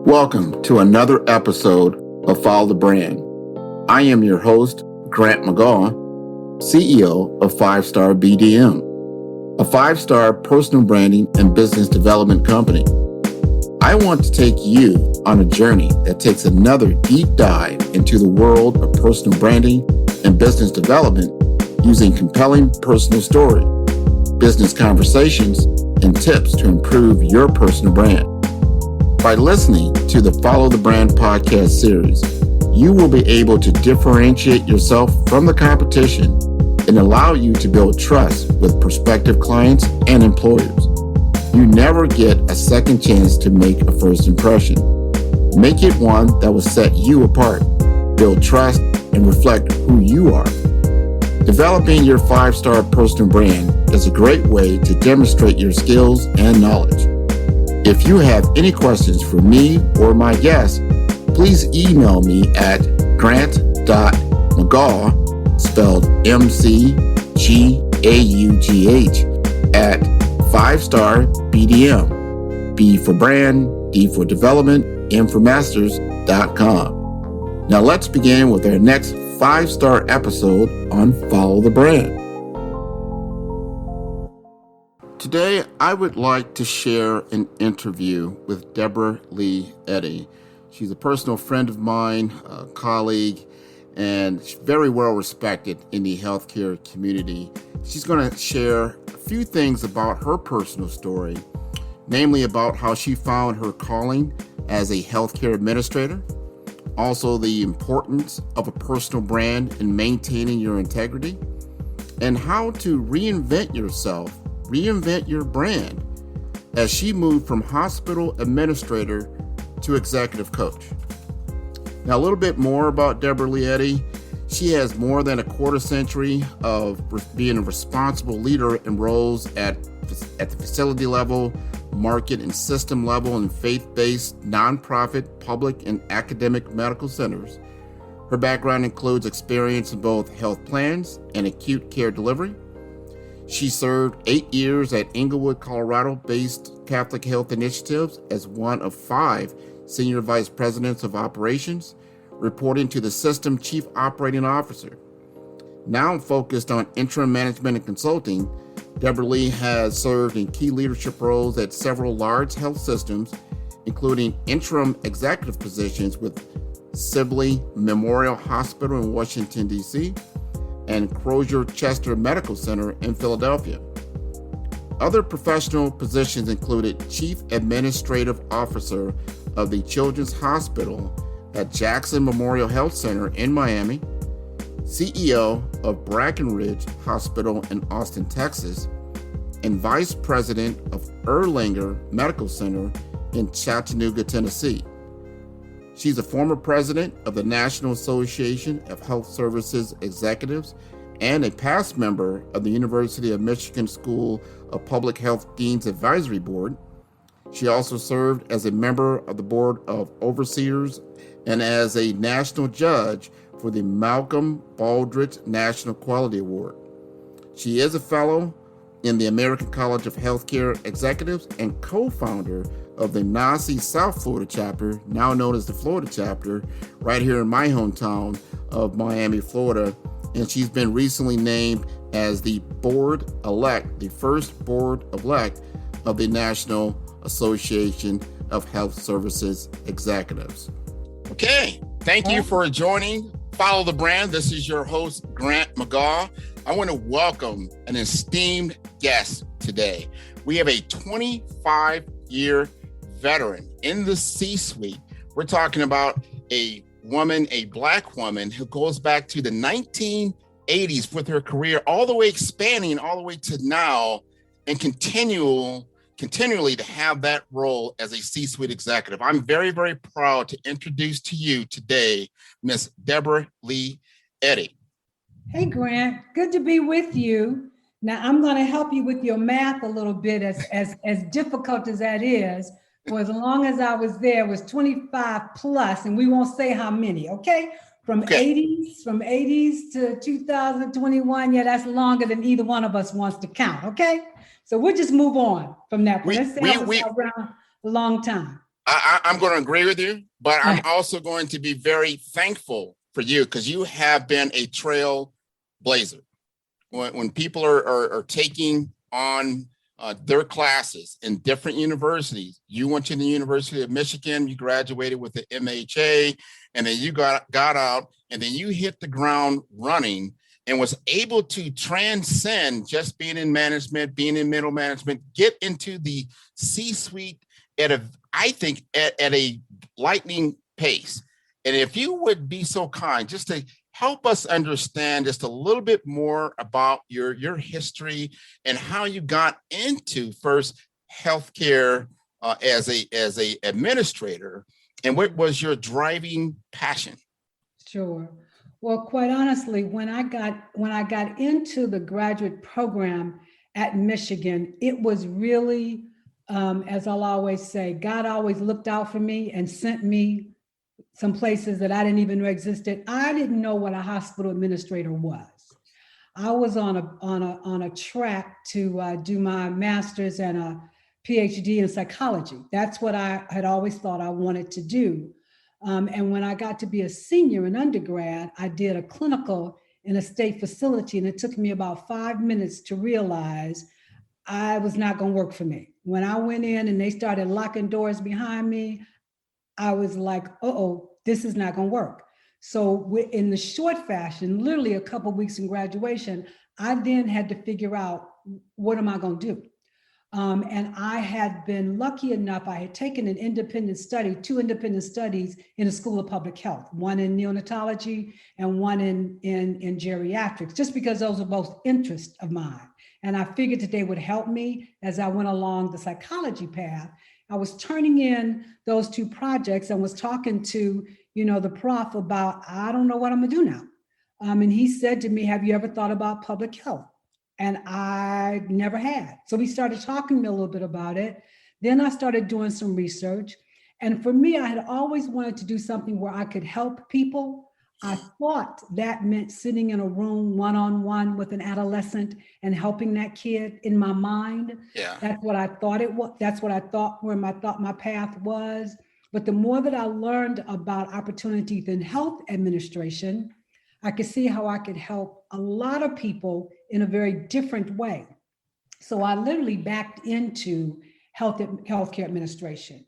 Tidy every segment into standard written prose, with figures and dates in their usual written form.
Welcome to another episode of Follow the Brand. I am your host, Grant McGaugh, CEO of 5-Star BDM, a 5-star personal branding and business development company. I want to take you on a journey that takes another deep dive into the world of personal branding and business development using compelling personal story, business conversations, and tips to improve your personal brand. By listening to the Follow the Brand podcast series, you will be able to differentiate yourself from the competition and allow you to build trust with prospective clients and employers. You never get a second chance to make a first impression. Make it one that will set you apart, build trust, and reflect who you are. Developing your 5-star personal brand is a great way to demonstrate your skills and knowledge. If you have any questions for me or my guests, please email me at grant.mcgaugh, spelled M-C-G-A-U-G-H, at 5-star BDM, B for brand, D for development, M for masters.com. Now let's begin with our next 5-star episode on Follow the Brand. Today, I would like to share an interview with Deborah Lee Eddie. She's a personal friend of mine, a colleague, and she's very well respected in the healthcare community. She's going to share a few things about her personal story, namely about how she found her calling as a healthcare administrator, also the importance of a personal brand in maintaining your integrity, and how to reinvent yourself, reinvent your brand, as she moved from hospital administrator to executive coach. Now, a little bit more about Deborah Lee Eddie. She has more than a quarter century of being a responsible leader in roles at the facility level, market and system level, and faith-based, nonprofit, public, and academic medical centers. Her background includes experience in both health plans and acute care delivery. She served 8 years at Englewood, Colorado-based Catholic Health Initiatives as one of 5 Senior Vice Presidents of Operations, reporting to the System Chief Operating Officer. Now focused on interim management and consulting, Deborah Lee has served in key leadership roles at several large health systems, including interim executive positions with Sibley Memorial Hospital in Washington, D.C., and Crozer-Chester Medical Center in Philadelphia. Other professional positions included Chief Administrative Officer of the Children's Hospital at Jackson Memorial Health Center in Miami, CEO of Brackenridge Hospital in Austin, Texas, and Vice President of Erlanger Medical Center in Chattanooga, Tennessee. She's a former president of the National Association of Health Services Executives and a past member of the University of Michigan School of Public Health Dean's Advisory Board. She also served as a member of the Board of Overseers and as a national judge for the Malcom Baldridge National Quality Award. She is a fellow in the American College of Healthcare Executives and co-founder of the NAHSE South Florida Chapter, now known as the Florida Chapter, right here in my hometown of Miami, Florida. And she's been recently named as the board-elect, the first board-elect of the National Association of Health Services Executives. Okay, thank you for joining Follow the Brand. This is your host, Grant McGaugh. I want to welcome an esteemed guest today. We have a 25-year veteran in the C-suite. We're talking about a woman, a Black woman who goes back to the 1980s with her career all the way expanding all the way to now and continually to have that role as a C-suite executive. I'm very, very proud to introduce to you today, Miss Deborah Lee Eddie. Hey, Grant, good to be with you. Now, I'm going to help you with your math a little bit, as difficult as that is. For as long as I was there, it was 25 plus, and we won't say how many, okay? From 80s to 2021, yeah, that's longer than either one of us wants to count, okay? So we'll just move on from that. Let's say I was around a long time. I'm going to agree with you, but I'm also going to be very thankful for you because you have been a trailblazer. When people are taking on their classes in different universities, you went to the University of Michigan, you graduated with the MHA, and then you got out, and then you hit the ground running and was able to transcend just being in management, being in middle management, get into the C-suite at a lightning pace. And if you would be so kind, just to help us understand just a little bit more about your history and how you got into first healthcare as a administrator, and what was your driving passion? Sure. Well, quite honestly, when I got into the graduate program at Michigan, it was really, as I'll always say, God always looked out for me and sent me some places that I didn't even know existed. I didn't know what a hospital administrator was. I was on a track to do my master's and a PhD in psychology. That's what I had always thought I wanted to do. And when I got to be a senior in undergrad, I did a clinical in a state facility, and it took me about 5 minutes to realize I was not going to work for me. When I went in and they started locking doors behind me, I was like, uh-oh, this is not going to work. So in the short fashion, literally a couple of weeks in graduation, I then had to figure out, what am I going to do? And I had been lucky enough, I had taken an independent study, 2 independent studies in the School of Public Health, one in neonatology and one in geriatrics, just because those are both interests of mine. And I figured that they would help me as I went along the psychology path. I was turning in those 2 projects and was talking to, the prof about, I don't know what I'm gonna do now. And he said to me, have you ever thought about public health? And I never had. So we started talking to me a little bit about it. Then I started doing some research. And for me, I had always wanted to do something where I could help people. I thought that meant sitting in a room one-on-one with an adolescent and helping that kid in my mind. Yeah. That's what I thought it was. That's what I thought my path was. But the more that I learned about opportunities in health administration, I could see how I could help a lot of people in a very different way. So I literally backed into healthcare administration.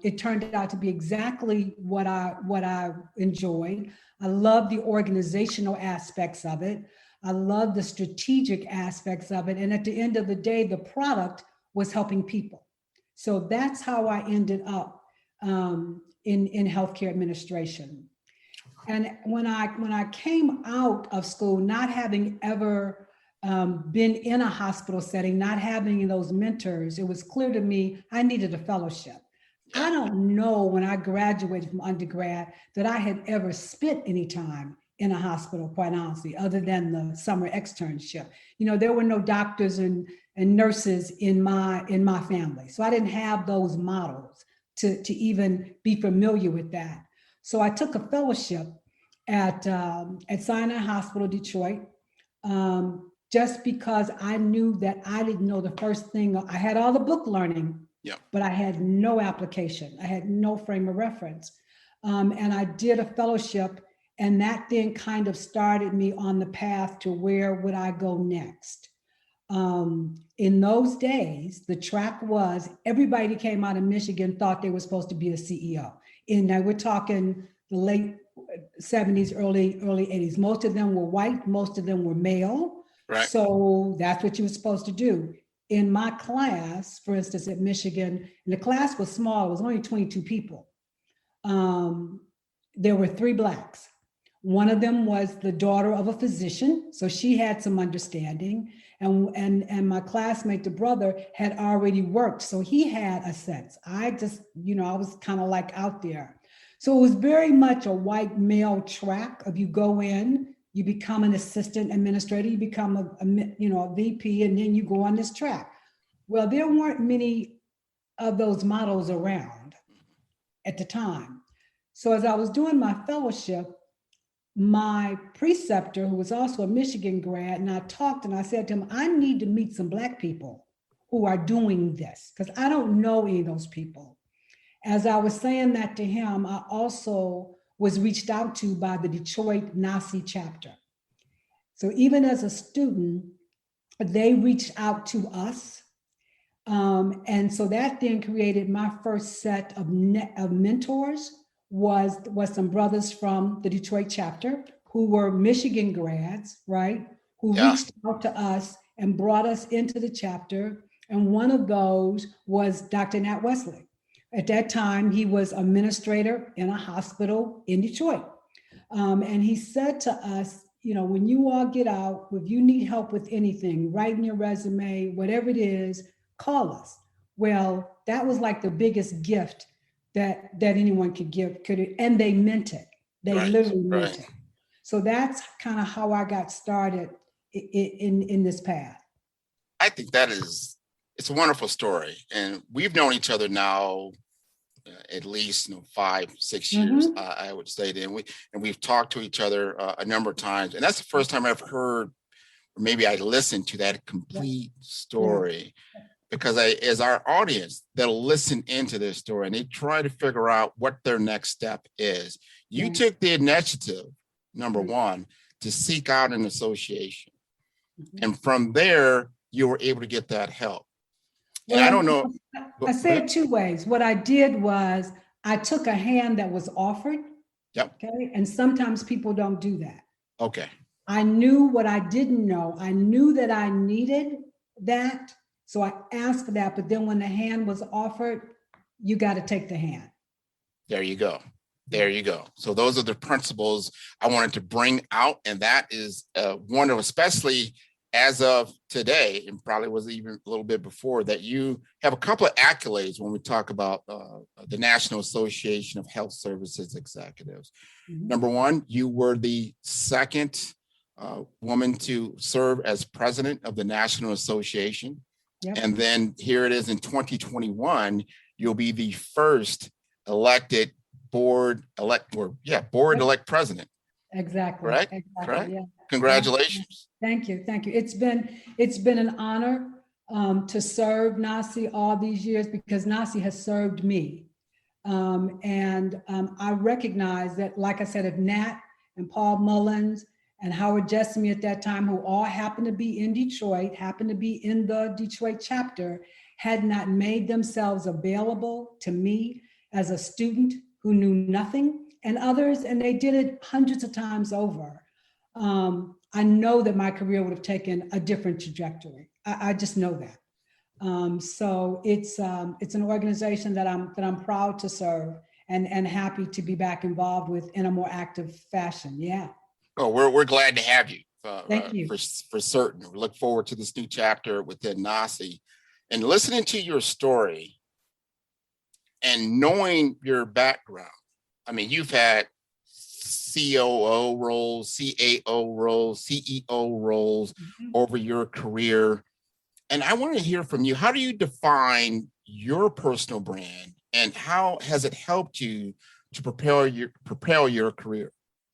It turned out to be exactly what I enjoyed. I love the organizational aspects of it. I love the strategic aspects of it. And at the end of the day, the product was helping people. So that's how I ended up in healthcare administration. And when I came out of school, not having ever been in a hospital setting, not having those mentors, it was clear to me I needed a fellowship. I don't know when I graduated from undergrad that I had ever spent any time in a hospital, quite honestly, other than the summer externship. There were no doctors and nurses in my family. So I didn't have those models to even be familiar with that. So I took a fellowship at Sinai Hospital, Detroit, just because I knew that I didn't know the first thing. I had all the book learning, but I had no application. I had no frame of reference. And I did a fellowship, and that then kind of started me on the path to where would I go next. In those days, the track was everybody that came out of Michigan thought they were supposed to be a CEO. And now we're talking the late 70s, early 80s. Most of them were white, most of them were male. Right. So that's what you were supposed to do. In my class, for instance, at Michigan, and the class was small, it was only 22 people. There were 3 Blacks. One of them was the daughter of a physician, so she had some understanding. And my classmate, the brother, had already worked, so he had a sense. I just, I was kind of like out there. So it was very much a white male track of you go in, you become an assistant administrator, you become a VP, and then you go on this track. Well, there weren't many of those models around at the time. So as I was doing my fellowship, my preceptor, who was also a Michigan grad, and I talked and I said to him, I need to meet some Black people who are doing this, because I don't know any of those people. As I was saying that to him, I also was reached out to by the Detroit NAHSE chapter. So even as a student, they reached out to us. And so that then created my first set of mentors was some brothers from the Detroit chapter who were Michigan grads, right? Who reached out to us and brought us into the chapter. And one of those was Dr. Nat Wesley. At that time, he was an administrator in a hospital in Detroit. And he said to us, you know, when you all get out, if you need help with anything, writing your resume, whatever it is, call us. Well, that was like the biggest gift that anyone could give, and they meant it. They literally meant it. So that's kind of how I got started in this path. I think it's a wonderful story. And we've known each other now at least 5-6 years, I would say. And we've talked to each other a number of times. And that's the first time I've heard, or maybe I listened to that complete story. Because as our audience, they'll listen into this story and they try to figure out what their next step is. You took the initiative, number one, to seek out an association. And from there, you were able to get that help. And I don't know. I say it two ways. What I did was I took a hand that was offered. Okay. And sometimes people don't do that. Okay. I knew what I didn't know. I knew that I needed that. So I asked for that. But then when the hand was offered, you got to take the hand. There you go. There you go. So those are the principles I wanted to bring out. And that is one of, especially as of today, and probably was even a little bit before, that you have a couple of accolades when we talk about the National Association of Health Services Executives. Number one, you were the second woman to serve as president of the National Association. And then here it is in 2021, you'll be the first elected board elect president. Exactly. Right? Exactly. Correct? Yeah. Congratulations. Thank you. Thank you. It's been an honor to serve NAHSE all these years, because NAHSE has served me. I recognize that, like I said, if Nat and Paul Mullins and Howard Jessamy at that time, who all happened to be in Detroit, happened to be in the Detroit chapter, had not made themselves available to me as a student who knew nothing, and others, and they did it hundreds of times over, I know that my career would have taken a different trajectory. I just know that. So it's an organization that I'm proud to serve and happy to be back involved with in a more active fashion. Yeah. Oh, we're glad to have you. Thank you. For certain. We look forward to this new chapter within NAHSE. And listening to your story and knowing your background, I mean, you've had COO roles, CAO roles, CEO roles over your career. And I want to hear from you. How do you define your personal brand, and how has it helped you to propel your career?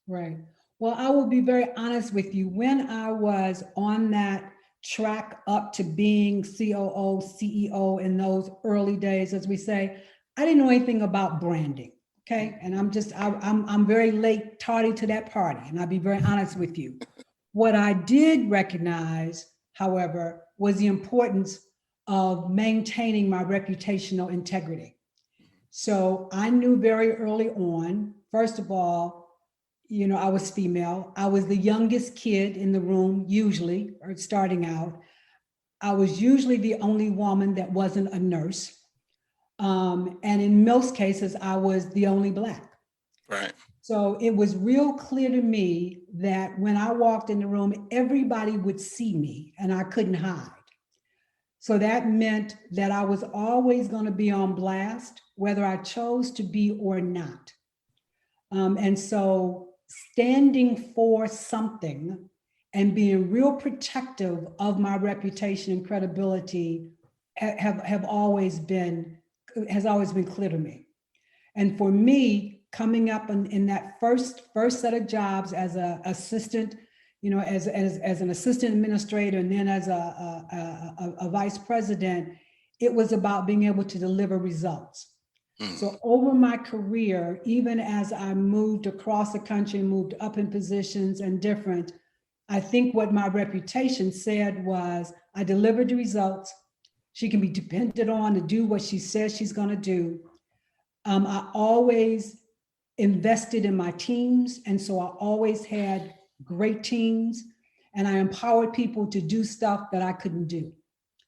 Right. Well, I will be very honest with you. When I was on that track up to being COO, CEO in those early days, as we say, I didn't know anything about branding. Okay. And I'm very late, tardy to that party. And I'll be very honest with you. What I did recognize, however, was the importance of maintaining my reputational integrity. So I knew very early on, first of all, you know, I was female. I was the youngest kid in the room, usually, or starting out. I was usually the only woman that wasn't a nurse. And in most cases, I was the only Black. Right. So it was real clear to me that when I walked in the room, everybody would see me and I couldn't hide. So that meant that I was always going to be on blast, whether I chose to be or not. And so standing for something and being real protective of my reputation and credibility has always been clear to me. And for me, coming up in that first set of jobs as an assistant, as an assistant administrator and then as a vice president, it was about being able to deliver results. So over my career, even as I moved across the country, moved up in positions and different, I think what my reputation said was, I delivered the results. She can be depended on to do what she says she's going to do. I always invested in my teams. And so I always had great teams, and I empowered people to do stuff that I couldn't do.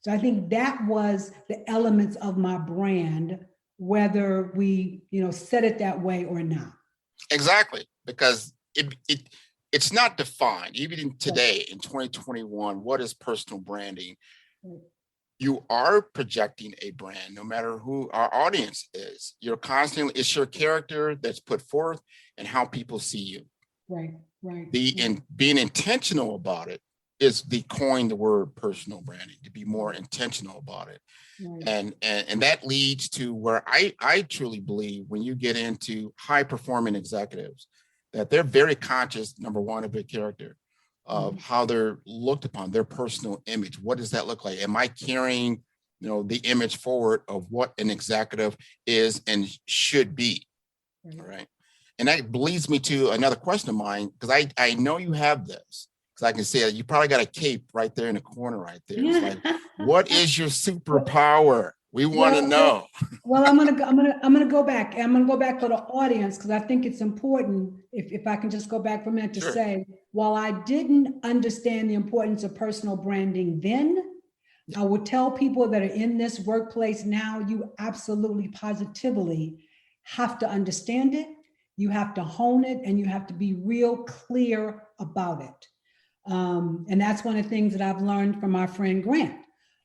So I think that was the elements of my brand, whether we, said it that way or not. Exactly, because it's not defined. Even in today, in 2021, what is personal branding? You are projecting a brand, no matter who our audience is. You're constantly, it's your character that's put forth and how people see you. Right. Being intentional about it is coin the word personal branding, to be more intentional about it. Right. And that leads to where I truly believe when you get into high performing executives, that they're very conscious, number one, of their character, of how they're looked upon, their personal image. What does that look like? Am I carrying, the image forward of what an executive is and should be? Right. All right. And that leads me to another question of mine, because I know you have this, because I can see that you probably got a cape right there in the corner right there. It's like, what is your superpower? We want to know. Well, I'm gonna go back. I'm gonna go back for the audience, because I think it's important. If I can just go back for a minute to say, while I didn't understand the importance of personal branding then, I would tell people that are in this workplace now, you absolutely positively have to understand it. You have to hone it, and you have to be real clear about it. And that's one of the things that I've learned from my friend Grant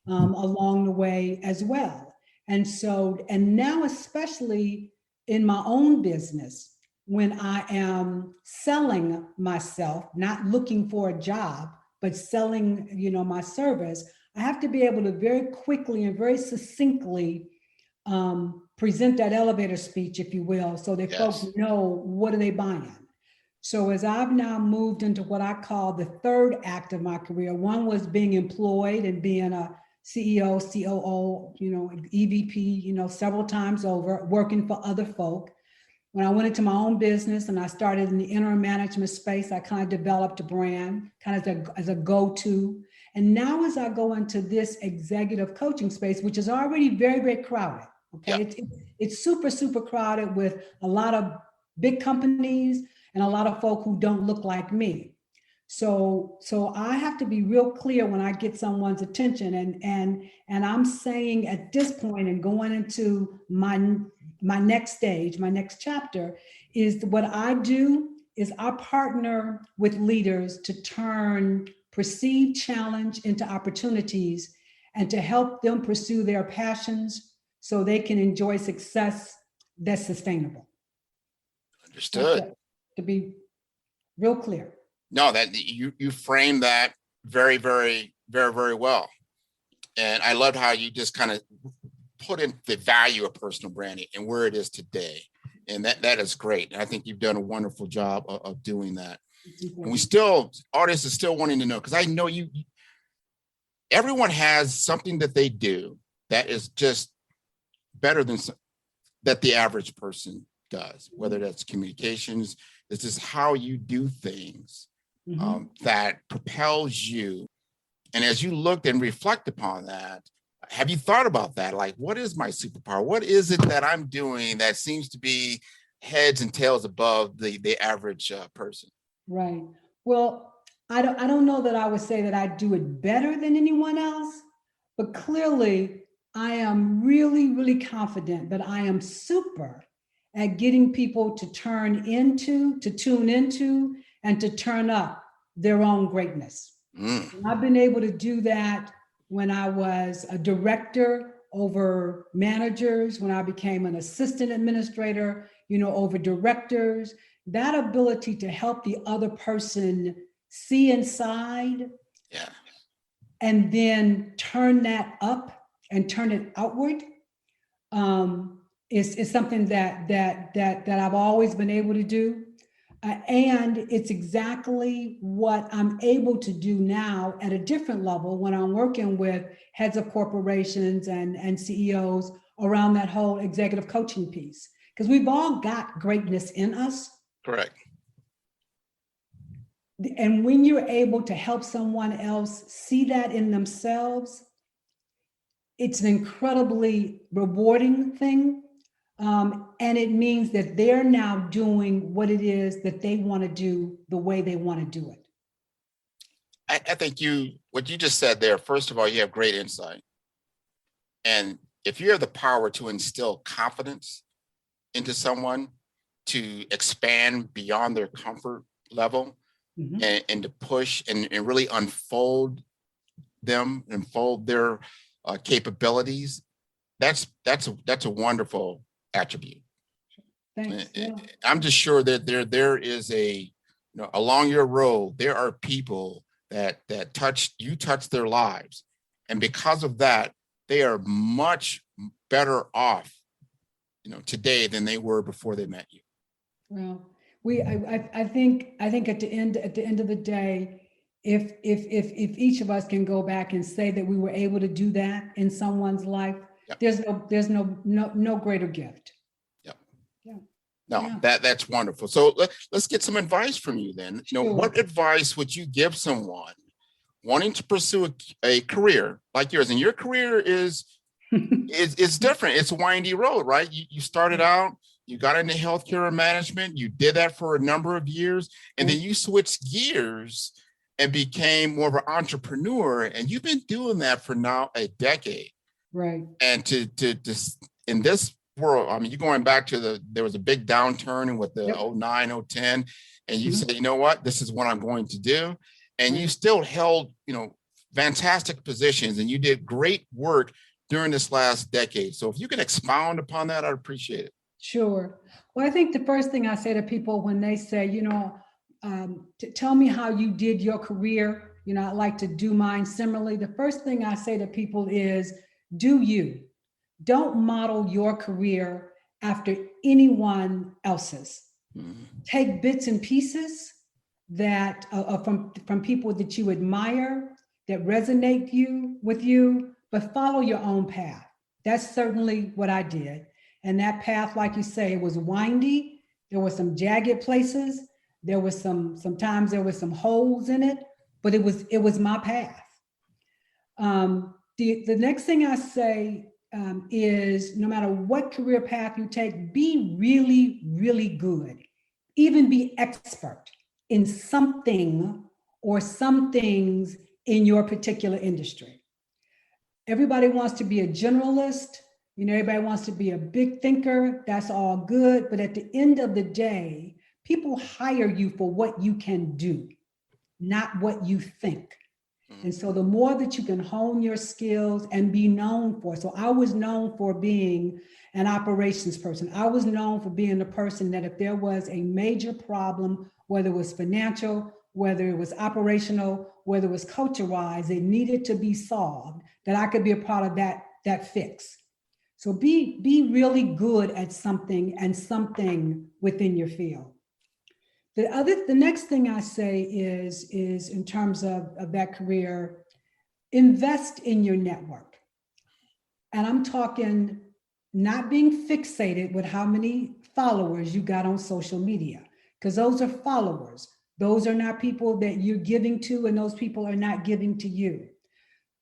along the way as well. And so, and now especially in my own business, when I am selling myself, not looking for a job, but selling, my service, I have to be able to very quickly and very succinctly present that elevator speech, if you will, so that folks know what are they buying. So as I've now moved into what I call the third act of my career, one was being employed and being a CEO, COO, EVP, several times over, working for other folk. When I went into my own business and I started in the interim management space, I kind of developed a brand, kind of as a go-to. And now as I go into this executive coaching space, which is already very, very crowded, okay? It's super, super crowded with a lot of big companies and a lot of folk who don't look like me. So I have to be real clear when I get someone's attention, and I'm saying at this point and going into my next stage, my next chapter, is what I do is I partner with leaders to turn perceived challenge into opportunities and to help them pursue their passions so they can enjoy success that's sustainable. Understood. To be real clear. No, that you framed that very, very, very, very well. And I loved how you just kind of put in the value of personal branding and where it is today. And that is great. And I think you've done a wonderful job of doing that. And audience is still wanting to know, because I know everyone has something that they do that is just better than that the average person does, whether that's communications. This is how you do things that propels you. And as you looked and reflect upon that, have you thought about that? Like, what is my superpower? What is it that I'm doing that seems to be heads and tails above the average person? Right. Well, I don't know that I would say that I do it better than anyone else, but clearly I am really, really confident that I am super at getting people to tune into, and to turn up their own greatness. And I've been able to do that when I was a director over managers, when I became an assistant administrator, over directors. That ability to help the other person see inside and then turn that up and turn it outward is something that I've always been able to do. And it's exactly what I'm able to do now at a different level when I'm working with heads of corporations and CEOs around that whole executive coaching piece. Because we've all got greatness in us. Correct. And when you're able to help someone else see that in themselves, it's an incredibly rewarding thing. And it means that they're now doing what it is that they want to do the way they want to do it. I think what you just said there, first of all, you have great insight. And if you have the power to instill confidence into someone to expand beyond their comfort level, and to push and really unfold their capabilities, that's a wonderful attribute. Thanks. Yeah. I'm just sure that there is along your road, there are people that touch their lives. And because of that, they are much better off, today than they were before they met you. Well, I think at the end of the day, if each of us can go back and say that we were able to do that in someone's life, yep. there's no greater gift. Yep. Yeah. No, yeah. That's wonderful. So let's get some advice from you then. Sure. What advice would you give someone wanting to pursue a career like yours? And your career is different. It's a windy road, right? You started out, you got into healthcare management, you did that for a number of years, and then you switched gears and became more of an entrepreneur. And you've been doing that for now a decade. Right. And to in this world, I mean, you're going back to there was a big downturn with the 09, 010, and you said, you know what, this is what I'm going to do. And you still held, fantastic positions, and you did great work during this last decade. So if you could expound upon that, I'd appreciate it. Sure. Well, I think the first thing I say to people when they say, tell me how you did your career, I'd like to do mine similarly. The first thing I say to people is, do you. Don't model your career after anyone else's. Mm-hmm. Take bits and pieces that from people that you admire, that resonate with you, but follow your own path. That's certainly what I did. And that path, like you say, it was windy. There were some jagged places. There was sometimes there were some holes in it, but it was my path. The next thing I say is no matter what career path you take, be really, really good. Even be expert in something or some things in your particular industry. Everybody wants to be a generalist. Everybody wants to be a big thinker. That's all good. But at the end of the day, people hire you for what you can do, not what you think. And so the more that you can hone your skills and be known for. So I was known for being an operations person. I was known for being the person that if there was a major problem, whether it was financial, whether it was operational, whether it was culture-wise, it needed to be solved, that I could be a part of that fix. So be really good at something and something within your field. The next thing I say is in terms of that career, invest in your network. And I'm talking not being fixated with how many followers you got on social media, because those are followers. Those are not people that you're giving to, and those people are not giving to you.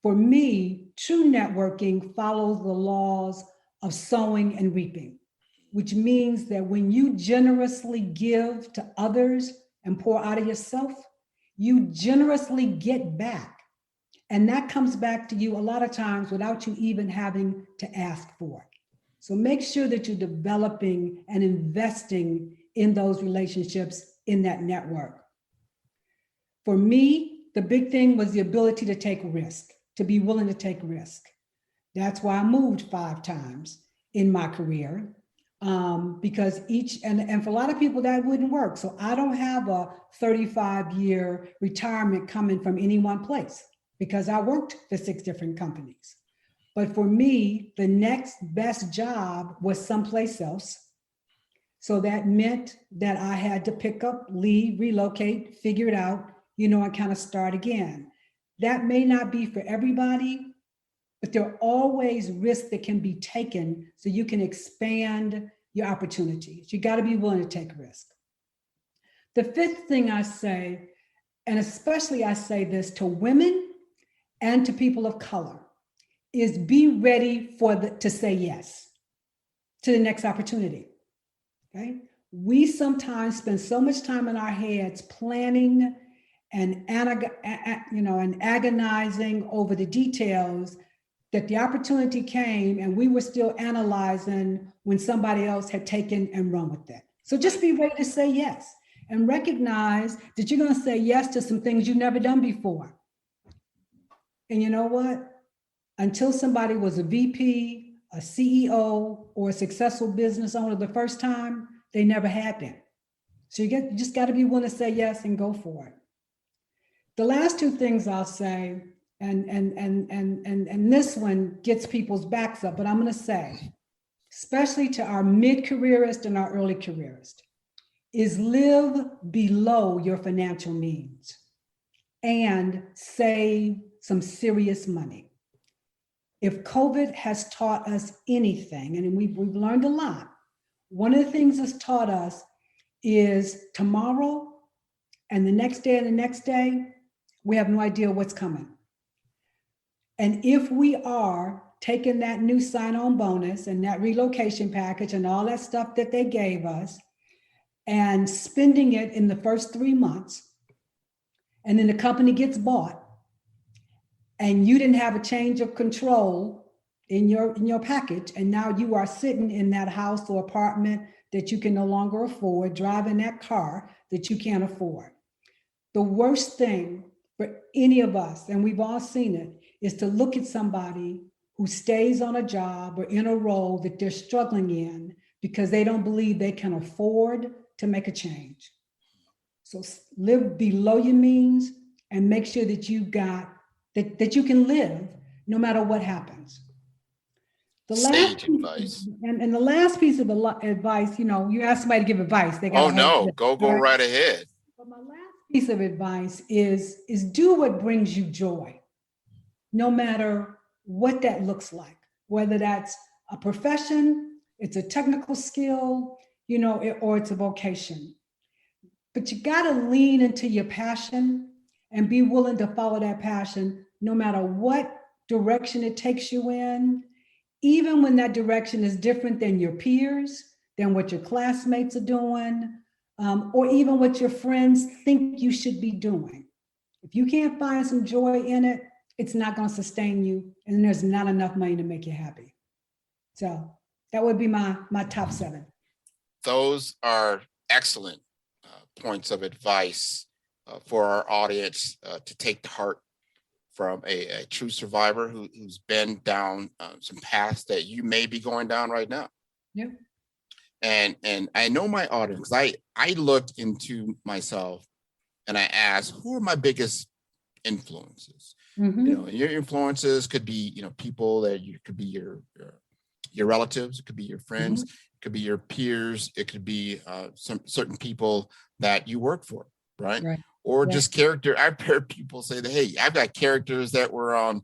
For me, true networking follows the laws of sowing and reaping, which means that when you generously give to others and pour out of yourself, you generously get back. And that comes back to you a lot of times without you even having to ask for it. So make sure that you're developing and investing in those relationships in that network. For me, the big thing was the ability to take risk, to be willing to take risk. That's why I moved 5 times in my career, because and for a lot of people that wouldn't work. So I don't have a 35-year retirement coming from any one place because I worked for 6 different companies. But for me, the next best job was someplace else So that meant that I had to pick up, leave, relocate, figure it out, and kind of start again. That may not be for everybody, but there are always risks that can be taken so you can expand your opportunities. You got to be willing to take risk. The fifth thing I say, and especially I say this to women and to people of color, is be ready to say yes to the next opportunity. Okay? We sometimes spend so much time in our heads planning and agonizing over the details that the opportunity came and we were still analyzing when somebody else had taken and run with it. So just be ready to say yes and recognize that you're going to say yes to some things you've never done before. And you know what? Until somebody was a VP, a CEO, or a successful business owner the first time, they never had been. So you just got to be willing to say yes and go for it. The last two things I'll say, and this one gets people's backs up, but I'm going to say, especially to our mid-careerist and our early careerist, is live below your financial means and save some serious money. If COVID has taught us anything, and we've learned a lot, one of the things it's taught us is tomorrow and the next day and the next day, we have no idea what's coming. And if we are taking that new sign-on bonus and that relocation package and all that stuff that they gave us and spending it in the first 3 months, and then the company gets bought and you didn't have a change of control in your package, and now you are sitting in that house or apartment that you can no longer afford, driving that car that you can't afford. The worst thing for any of us, and we've all seen it, is to look at somebody who stays on a job or in a role that they're struggling in because they don't believe they can afford to make a change. So live below your means and make sure that you got that you can live no matter what happens. The last advice. And the last piece of advice, you ask somebody to give advice. They got go right ahead. But my last piece of advice is do what brings you joy, no matter what that looks like, whether that's a profession, it's a technical skill, or it's a vocation. But you got to lean into your passion and be willing to follow that passion, no matter what direction it takes you in, even when that direction is different than your peers, than what your classmates are doing, or even what your friends think you should be doing. If you can't find some joy in it, it's not going to sustain you, and there's not enough money to make you happy. So that would be my top 7. Those are excellent points of advice for our audience to take to heart from a true survivor who's been down some paths that you may be going down right now. Yeah. And I know my audience. I looked into myself and I asked, who are my biggest influences? Mm-hmm. Your influences could be, people that could be your relatives, it could be your friends, mm-hmm. It could be your peers, it could be some certain people that you work for, right? Or just character. I've heard people say that, hey, I've got characters that were on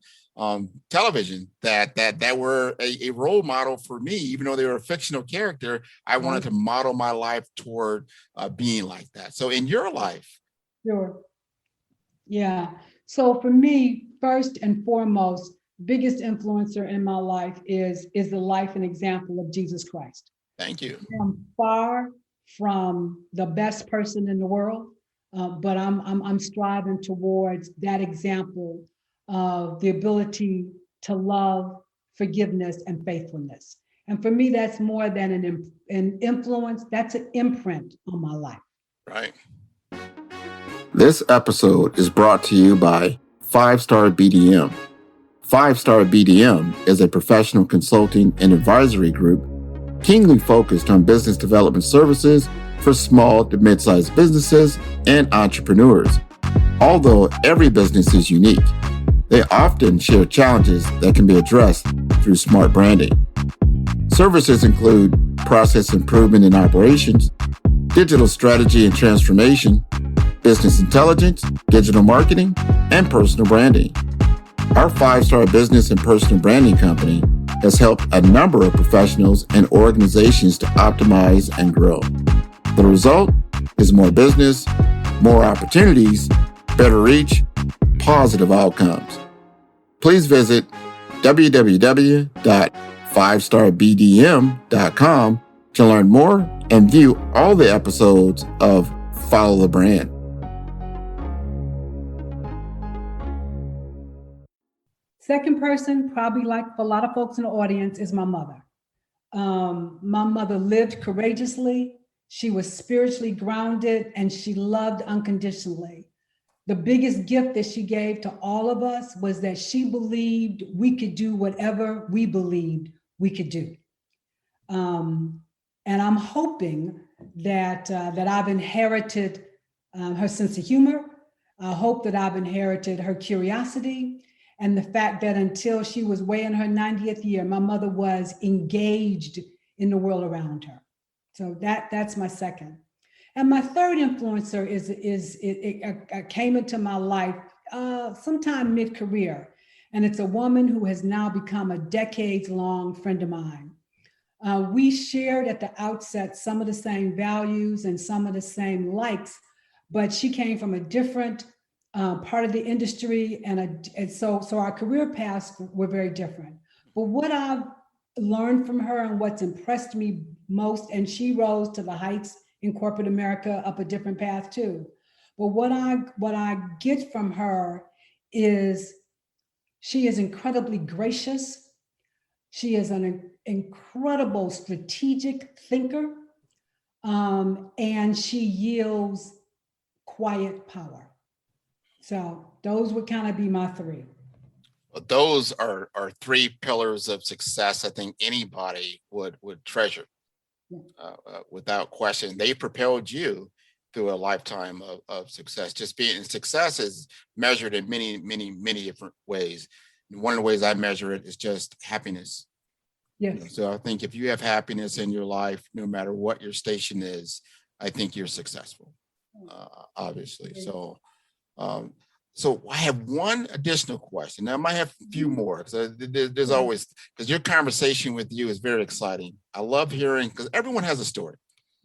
television that were a role model for me, even though they were a fictional character. I wanted to model my life toward being like that. So in your life. Sure. Yeah. So for me, first and foremost, biggest influencer in my life is the life and example of Jesus Christ. Thank you. I'm far from the best person in the world, but I'm striving towards that example of the ability to love, forgiveness, and faithfulness. And for me, that's more than an influence. That's an imprint on my life. Right. This episode is brought to you by 5-Star BDM. 5-Star BDM is a professional consulting and advisory group keenly focused on business development services for small to mid-sized businesses and entrepreneurs. Although every business is unique, they often share challenges that can be addressed through smart branding. Services include process improvement and operations, digital strategy and transformation, business intelligence, digital marketing, and personal branding. Our 5-star business and personal branding company has helped a number of professionals and organizations to optimize and grow. The result is more business, more opportunities, better reach, positive outcomes. Please visit www.5starbdm.com to learn more and view all the episodes of Follow the Brand. Second person, probably like a lot of folks in the audience, is my mother. My mother lived courageously. She was spiritually grounded and she loved unconditionally. The biggest gift that she gave to all of us was that she believed we could do whatever we believed we could do. And I'm hoping that I've inherited her sense of humor. I hope that I've inherited her curiosity and the fact that until she was way in her 90th year, my mother was engaged in the world around her. So that's my second. And my third influencer it came into my life sometime mid-career, and it's a woman who has now become a decades-long friend of mine. We shared at the outset some of the same values and some of the same likes, but she came from a different part of the industry, and so our career paths were very different. But what I've learned from her and what's impressed me most, and she rose to the heights in corporate America up a different path too. But what I get from her is she is incredibly gracious. She is an incredible strategic thinker, and she yields quiet power. So those would kind of be my three. Well, those are three pillars of success I think anybody would treasure. Without question. They propelled you through a lifetime of success. Just being success is measured in many, many, many different ways. And one of the ways I measure it is just happiness. Yes. So I think if you have happiness in your life, no matter what your station is, I think you're successful, obviously. So I have one additional question. Now, I might have a few more because there's always, because your conversation with you is very exciting. I love hearing, because everyone has a story.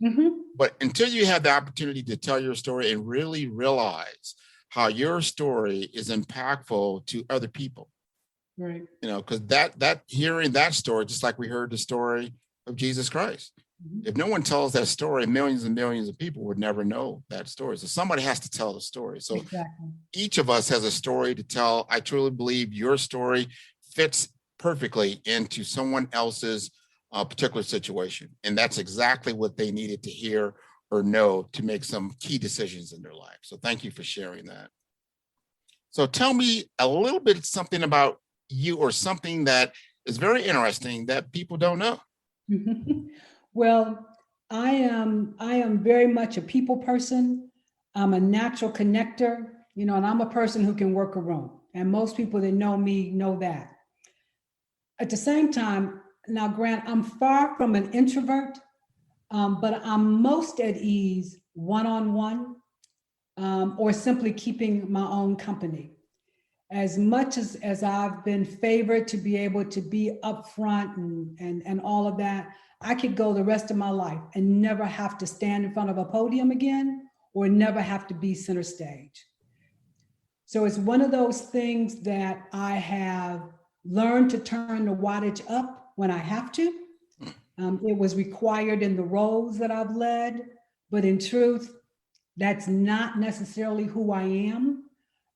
Mm-hmm. But until you have the opportunity to tell your story and really realize how your story is impactful to other people, right? Because that hearing that story, just like we heard the story of Jesus Christ. If no one tells that story, millions and millions of people would never know that story. So somebody has to tell the story. So exactly. Each of us has a story to tell. I truly believe your story fits perfectly into someone else's particular situation. And that's exactly what they needed to hear or know to make some key decisions in their life. So thank you for sharing that. So tell me a little bit something about you, or something that is very interesting that people don't know. Well, I am very much a people person. I'm a natural connector, and I'm a person who can work a room. And most people that know me know that. At the same time, now, Grant, I'm far from an introvert, but I'm most at ease one-on-one, or simply keeping my own company. As much as I've been favored to be able to be upfront and all of that, I could go the rest of my life and never have to stand in front of a podium again, or never have to be center stage. So it's one of those things that I have learned to turn the wattage up when I have to. It was required in the roles that I've led, but in truth, that's not necessarily who I am.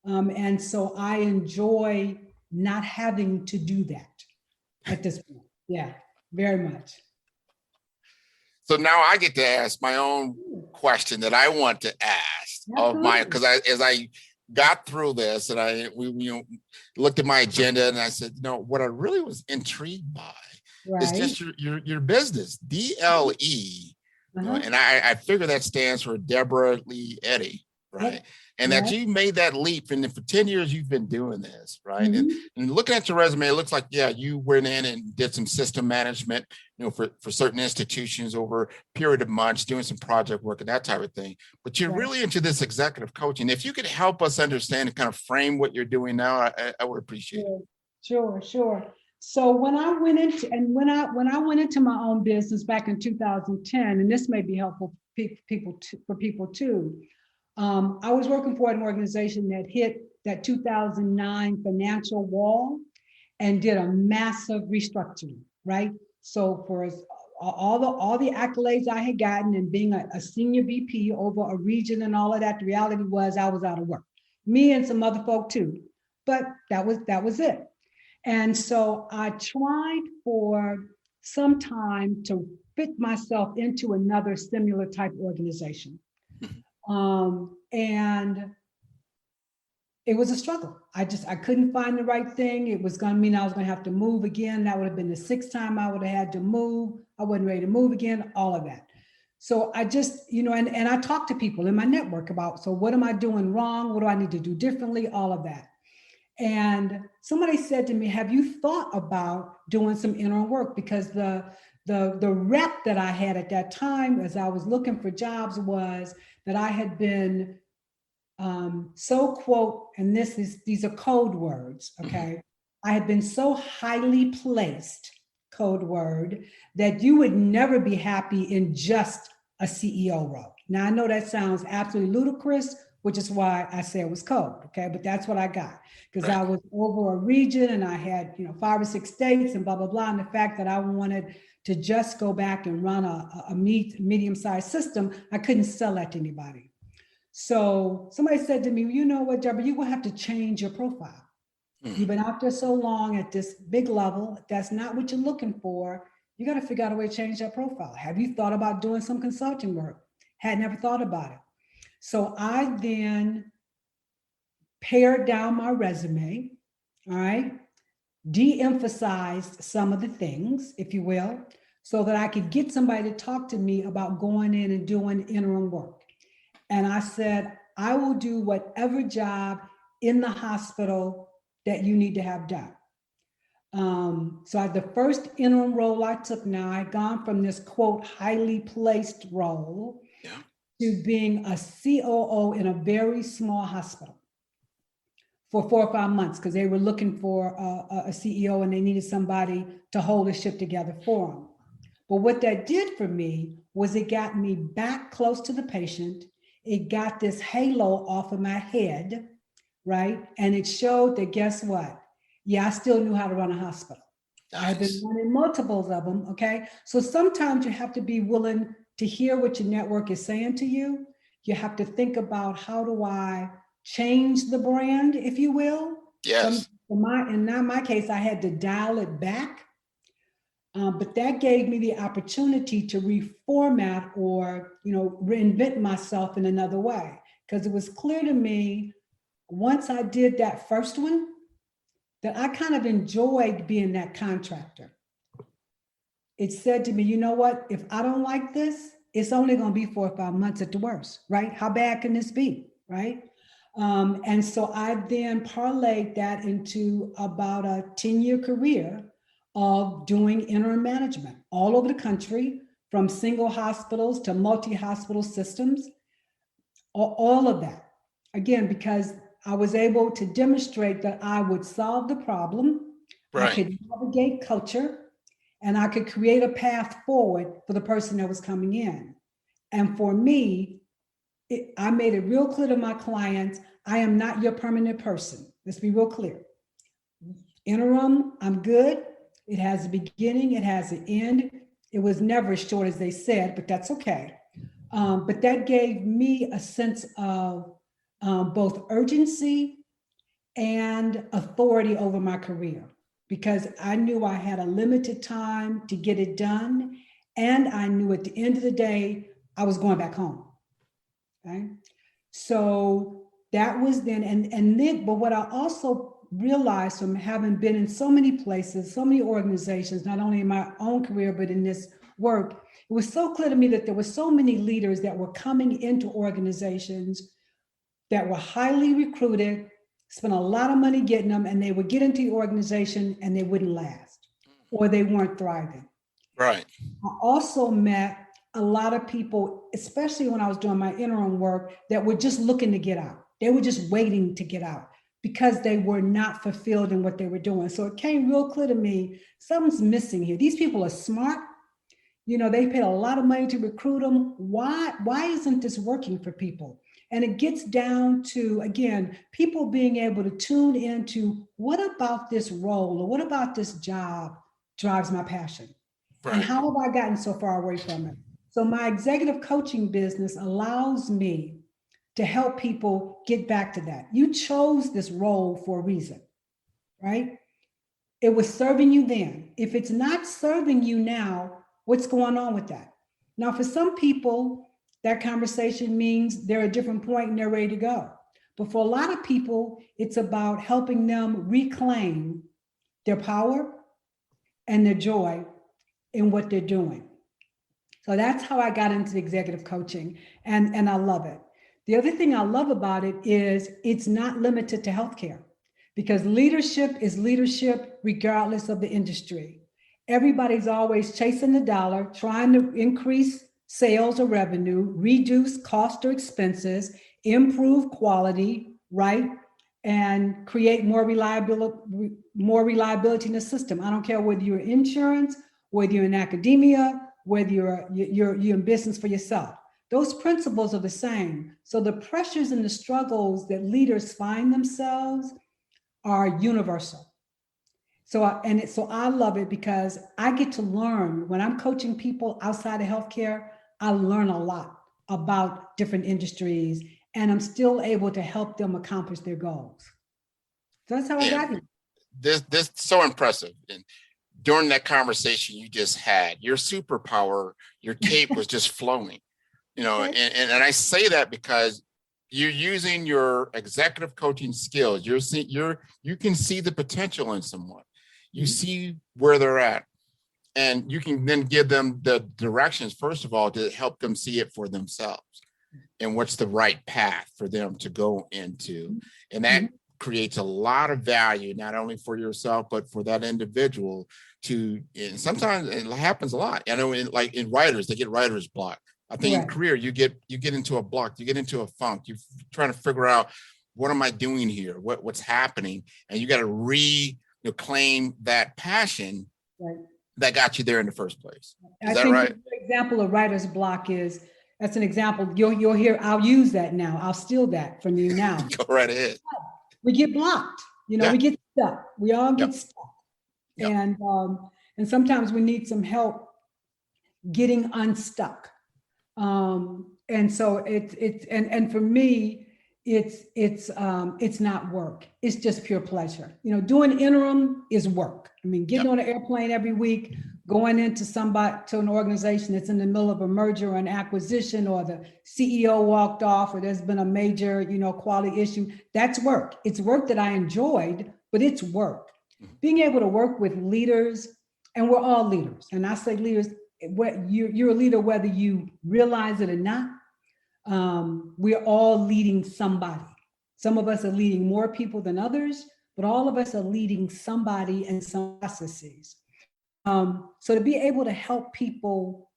And so I enjoy not having to do that at this point. Yeah, very much. So now I get to ask my own question that I want to ask of my, because as I got through this and we looked at my agenda and I said, what I really was intrigued by is just your business, DLE. And I figure that stands for Deborah Lee Eddie. right. Yep. And that Yep. you made that leap, and for 10 years you've been doing this, right? Mhm. And looking at your resume, it looks like, yeah, you went in and did some system management, for certain institutions over a period of months, doing some project work and that type of thing. But you're Right. really into this executive coaching. If you could help us understand and kind of frame what you're doing now, I would appreciate it. Sure. So when I went into my own business back in 2010, and this may be helpful for people too. I was working for an organization that hit that 2009 financial wall and did a massive restructuring, right? So for all the accolades I had gotten and being a senior VP over a region and all of that, the reality was I was out of work. Me and some other folk too, but that was it. And so I tried for some time to fit myself into another similar type organization. And it was a struggle. I couldn't find the right thing. It was going to mean I was going to have to move again. That would have been the 6th time I would have had to move. I wasn't ready to move again, all of that. So I just, and I talked to people in my network about, so what am I doing wrong? What do I need to do differently? All of that. And somebody said to me, have you thought about doing some interim work? Because the rep that I had at that time, as I was looking for jobs, was that I had been so quote, and these are code words, okay? I had been so highly placed, code word, that you would never be happy in just a CEO role. Now I know that sounds absolutely ludicrous, which is why I say it was code, okay? But that's what I got, because I was over a region and I had 5 or 6 states and blah, blah, blah. And the fact that I wanted to just go back and run a medium-sized system, I couldn't sell that to anybody. So somebody said to me, you know what, Deborah, you're gonna have to change your profile. You've been out there so long at this big level, if that's not what you're looking for, you gotta figure out a way to change that profile. Have you thought about doing some consulting work? Had never thought about it. So I then pared down my resume, all right, de-emphasized some of the things, if you will, so that I could get somebody to talk to me about going in and doing interim work. And I said, I will do whatever job in the hospital that you need to have done. So the first interim role I took, now I'd gone from this quote, highly placed role to being a COO in a very small hospital for 4 or 5 months, because they were looking for a CEO and they needed somebody to hold the ship together for them. But what that did for me was it got me back close to the patient. It got this halo off of my head, right? And it showed that, guess what? Yeah, I still knew how to run a hospital. Nice. I've been running multiples of them, okay? So sometimes you have to be willing to hear what your network is saying to you. You have to think about, how do I change the brand, if you will? Yes. In my case, I had to dial it back. But that gave me the opportunity to reformat or, reinvent myself in another way. Because it was clear to me, once I did that first one, that I kind of enjoyed being that contractor. It said to me, you know what, if I don't like this, it's only going to be 4 or 5 months at the worst, right? How bad can this be, right? And so I then parlayed that into about a 10-year career of doing interim management all over the country, from single hospitals to multi-hospital systems, all of that. Again, because I was able to demonstrate that I would solve the problem, right. I could navigate culture, and I could create a path forward for the person that was coming in. And for me, I made it real clear to my clients, I am not your permanent person. Let's be real clear. Interim, I'm good. It has a beginning, it has an end. It was never as short as they said, but that's okay. But that gave me a sense of both urgency and authority over my career, because I knew I had a limited time to get it done. And I knew at the end of the day, I was going back home. Okay. So that was then, and then, but what I also realized from having been in so many places, so many organizations, not only in my own career, but in this work, it was so clear to me that there were so many leaders that were coming into organizations that were highly recruited, spent a lot of money getting them, and they would get into the organization and they wouldn't last, or they weren't thriving. Right. I also met a lot of people, especially when I was doing my interim work, that were just looking to get out. They were just waiting to get out because they were not fulfilled in what they were doing. So it came real clear to me, something's missing here. These people are smart. You know, they paid a lot of money to recruit them. Why isn't this working for people? And it gets down to, again, people being able to tune into what about this role or what about this job drives my passion? Right. And how have I gotten so far away from it? So my executive coaching business allows me to help people get back to that. You chose this role for a reason, right? It was serving you then. If it's not serving you now, what's going on with that? Now, for some people, that conversation means they're at a different point and they're ready to go. But for a lot of people, it's about helping them reclaim their power and their joy in what they're doing. So that's how I got into executive coaching, and I love it. The other thing I love about it is it's not limited to healthcare, because leadership is leadership regardless of the industry. Everybody's always chasing the dollar, trying to increase sales or revenue, reduce cost or expenses, improve quality, right? And create more reliability in the system. I don't care whether you're in insurance, whether you're in academia, whether you're in business for yourself. Those principles are the same. So the pressures and the struggles that leaders find themselves are universal. So I love it because I get to learn when I'm coaching people outside of healthcare. I learn a lot about different industries, and I'm still able to help them accomplish their goals. So that's how I got here. This is so impressive. And during that conversation you just had, your superpower, your cape was just flowing, you know, and I say that because you're using your executive coaching skills. You can see the potential in someone. You see where they're at, and you can then give them the directions, first of all, to help them see it for themselves and what's the right path for them to go into. And that creates a lot of value, not only for yourself, but for that individual and sometimes it happens a lot. I know in writers, they get writer's block. I think in career, you get into a block, you get into a funk, you're trying to figure out, what am I doing here? What's happening? And you got to reclaim that passion that got you there in the first place. Is that right? The example of writer's block that's an example. You'll hear, I'll use that now. I'll steal that from you now. Go right ahead. We get blocked, we get stuck. We all get stuck. And sometimes we need some help getting unstuck. And so it's for me, it's not work. It's just pure pleasure. Doing interim is work. I mean, getting on an airplane every week, going to an organization that's in the middle of a merger or an acquisition, or the CEO walked off, or there's been a major, quality issue. That's work. It's work that I enjoyed, but it's work. Being able to work with leaders, and we're all leaders. And I say leaders, you're a leader whether you realize it or not. We're all leading somebody. Some of us are leading more people than others, but all of us are leading somebody in some processes. So to be able to help people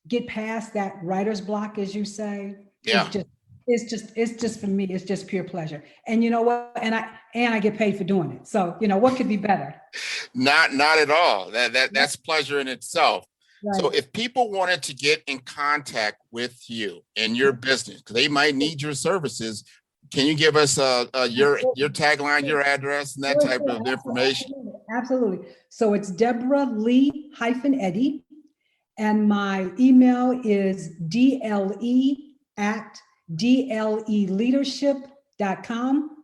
get past that writer's block, as you say, it's just for me, it's just pure pleasure. And you know what? And I get paid for doing it. So, what could be better? Not at all. That's pleasure in itself. Right. So if people wanted to get in contact with you and your business, because they might need your services, can you give us your tagline, your address, and that type of information? Absolutely. So it's Deborah Lee Eddie, and my email is dle@dleleadership.com.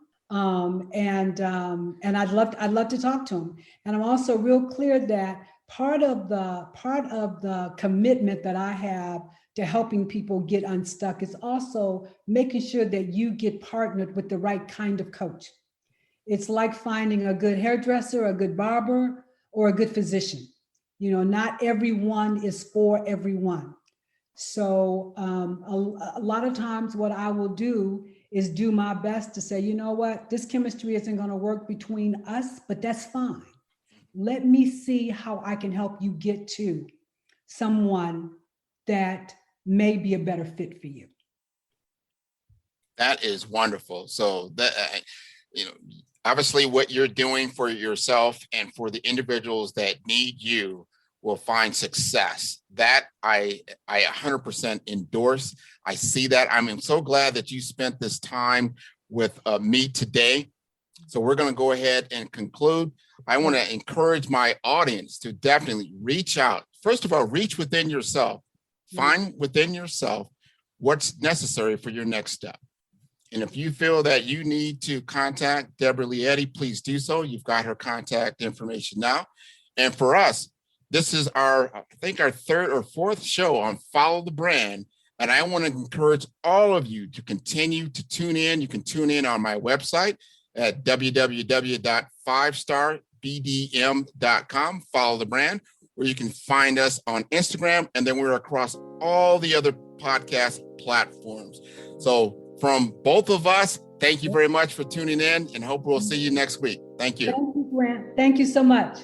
And I'd love to talk to them. And I'm also real clear that part of the commitment that I have to helping people get unstuck is also making sure that you get partnered with the right kind of coach. It's like finding a good hairdresser, a good barber, or a good physician. Not everyone is for everyone. So a lot of times what I will do is do my best to say, you know what, this chemistry isn't going to work between us, but that's fine. Let me see how I can help you get to someone that may be a better fit for you. That is wonderful. So that, obviously what you're doing for yourself and for the individuals that need you will find success. That I 100% endorse. I see that. I'm so glad that you spent this time with me today. So we're going to go ahead and conclude. I want to encourage my audience to definitely reach out. First of all, reach within yourself. Find within yourself what's necessary for your next step. And if you feel that you need to contact Deborah Lee Eddie, please do so. You've got her contact information now. And for us, this is I think our third or fourth show on Follow the Brand. And I want to encourage all of you to continue to tune in. You can tune in on my website at www.5starbdm.com, Follow the Brand, where you can find us on Instagram. And then we're across all the other podcast platforms. So from both of us, thank you very much for tuning in and hope we'll see you next week. Thank you. Thank you, Grant. Thank you so much.